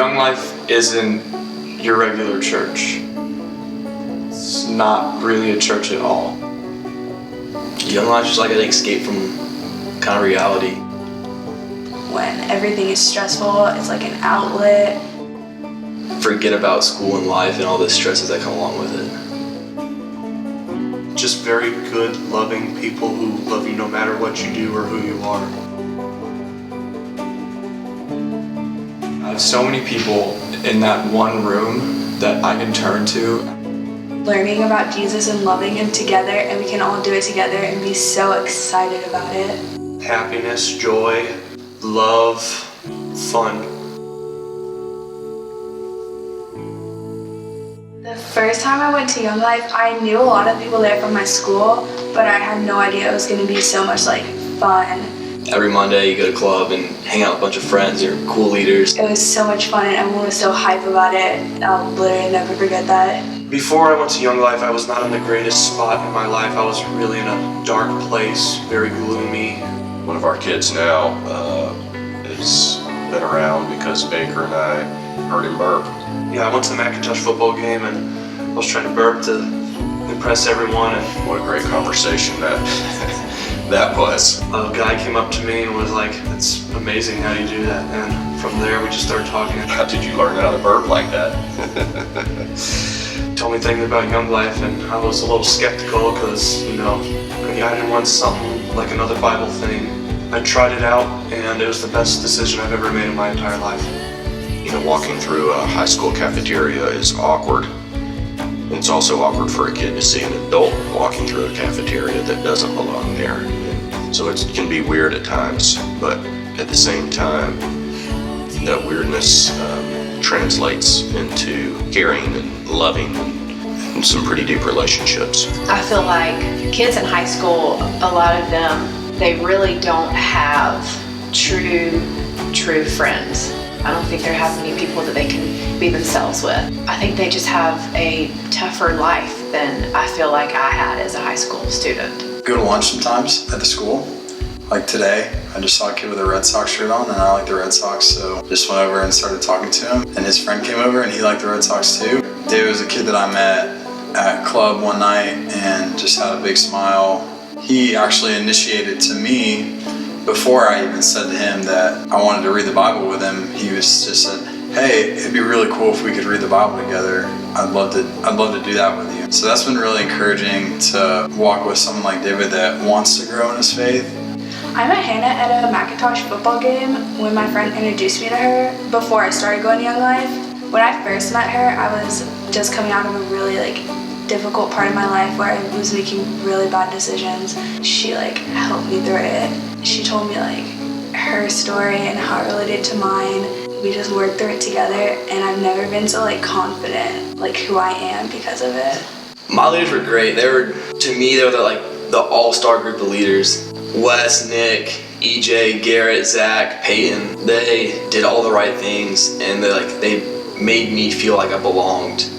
Young Life isn't your regular church. It's not really a church at all. Young Life is like an escape from kind of reality. When everything is stressful, it's like an outlet. Forget about school and life and all the stresses that come along with it. Just very good, loving people who love you no matter what you do or who you are. I have so many people in that one room that I can turn to. Learning about Jesus and loving him together, and we can all do it together and be so excited about it. Happiness, joy, love, fun. The first time I went to Young Life, I knew a lot of people there from my school, but I had no idea it was going to be so much like fun. Every Monday you go to club and hang out with a bunch of friends, you're cool leaders. It was so much fun and everyone was so hype about it. I'll literally never forget that. Before I went to Young Life, I was not in the greatest spot in my life. I was really in a dark place, very gloomy. One of our kids now has been around because Baker and I heard him burp. Yeah, I went to the Macintosh football game and I was trying to burp to impress everyone, and What a great conversation that that was. a guy came up to me and was like, "It's amazing how you do that." And from there we just started talking. How did you learn how to burp like that? Told me things about Young Life, and I was a little skeptical because, I didn't want something like another Bible thing. I tried it out, and it was the best decision I've ever made in my entire life. Walking through a high school cafeteria is awkward. It's also awkward for a kid to see an adult walking through a cafeteria that doesn't belong there. So it can be weird at times, but at the same time, that weirdness translates into caring and loving and some pretty deep relationships. I feel like kids in high school, a lot of them, they really don't have true friends. I don't think there have many people that they can be themselves with. I think they just have a tougher life than I feel like I had as a high school student. Go to lunch sometimes at the school. Like today, I just saw a kid with a Red Sox shirt on, and I like the Red Sox, so just went over and started talking to him. And his friend came over, and he liked the Red Sox too. David was a kid that I met at club one night and just had a big smile. He actually initiated to me before I even said to him that I wanted to read the Bible with him. He was just said, "Hey, it'd be really cool if we could read the Bible together. I'd love to do that with you." So that's been really encouraging to walk with someone like David that wants to grow in his faith. I met Hannah at a Macintosh football game when my friend introduced me to her before I started going to Young Life. When I first met her, I was just coming out of a really difficult part of my life where I was making really bad decisions. She helped me through it. She told me her story and how it related to mine. We just worked through it together, and I've never been so confident who I am because of it. My leaders were great. They were the all-star group of leaders. Wes, Nick, EJ, Garrett, Zach, Peyton. They did all the right things, and they made me feel like I belonged.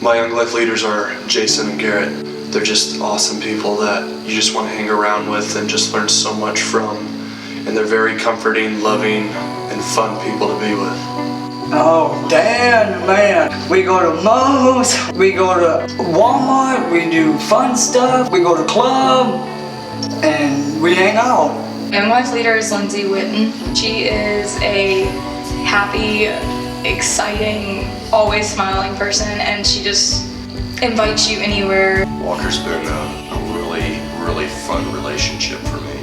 My Young Life leaders are Jason and Garrett. They're just awesome people that you just want to hang around with and just learn so much from. And they're very comforting, loving, and fun people to be with. Oh, Dan, man. We go to Moe's, we go to Walmart, we do fun stuff, we go to club, and we hang out. Young Life leader is Lindsay Witten. She is a happy, exciting, always smiling person, and she just invites you anywhere. Walker's been a really fun relationship for me.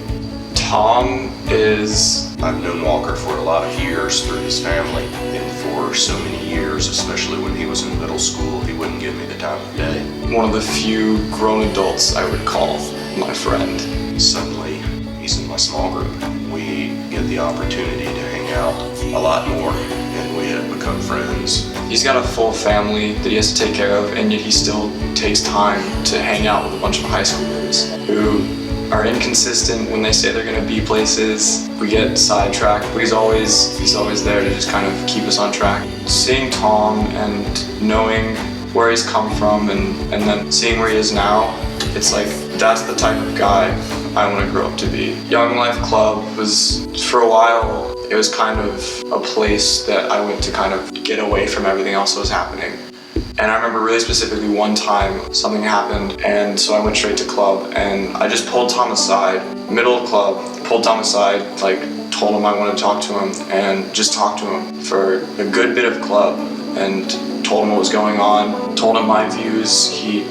Tom is... I've known Walker for a lot of years through his family, and for so many years, especially when he was in middle school, he wouldn't give me the time of day. one of the few grown adults I would call my friend. Suddenly, he's in my small group. We get the opportunity to hang out a lot more, and we have become friends. He's got a full family that he has to take care of, and yet he still takes time to hang out with a bunch of high schoolers who are inconsistent when they say they're going to be places. We get sidetracked, but he's always there to just kind of keep us on track. Seeing Tom and knowing where he's come from and then seeing where he is now, it's like that's the type of guy I want to grow up to be. Young Life Club was, for a while, it was kind of a place that I went to kind of get away from everything else that was happening. And I remember really specifically one time something happened, and so I went straight to club, and I just pulled Tom aside, middle of club, pulled Tom aside, like told him I wanted to talk to him, and just talked to him for a good bit of club, and told him what was going on, told him my views. He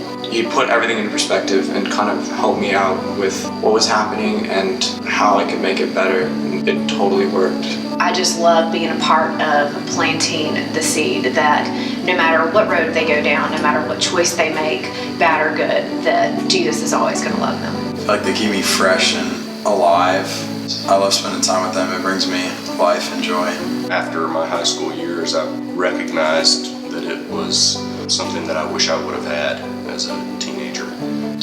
put everything into perspective and kind of helped me out with what was happening and how I could make it better. And it totally worked. I just love being a part of planting the seed that no matter what road they go down, no matter what choice they make, bad or good, that Jesus is always going to love them. I feel like they keep me fresh and alive. I love spending time with them. It brings me life and joy. After my high school years, I recognized that it was something that I wish I would have had as a teenager.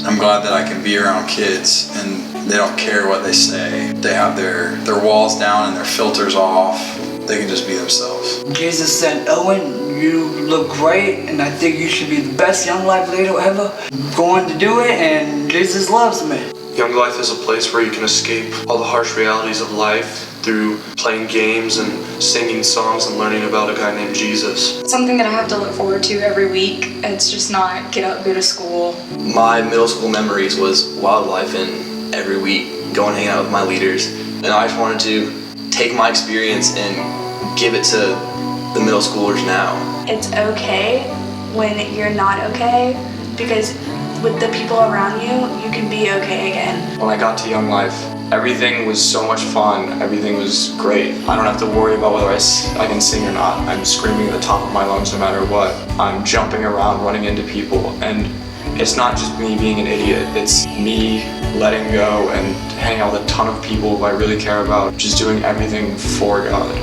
I'm glad that I can be around kids and they don't care what they say. They have their walls down and their filters off. They can just be themselves. Jesus said, Owen, you look great, and I think you should be the best young life leader ever. I'm going to do it, and Jesus loves me. Young Life is a place where you can escape all the harsh realities of life through playing games and singing songs and learning about a guy named Jesus. Something that I have to look forward to every week. It's just not get up, go to school. My middle school memories was wildlife, and every week going hang out with my leaders. And I just wanted to take my experience and give it to the middle schoolers now. It's okay when you're not okay, because with the people around you, you can be okay again. When I got to Young Life, everything was so much fun. Everything was great. I don't have to worry about whether I can sing or not. I'm screaming at the top of my lungs no matter what. I'm jumping around, running into people. And it's not just me being an idiot. It's me letting go and hanging out with a ton of people who I really care about, just doing everything for God.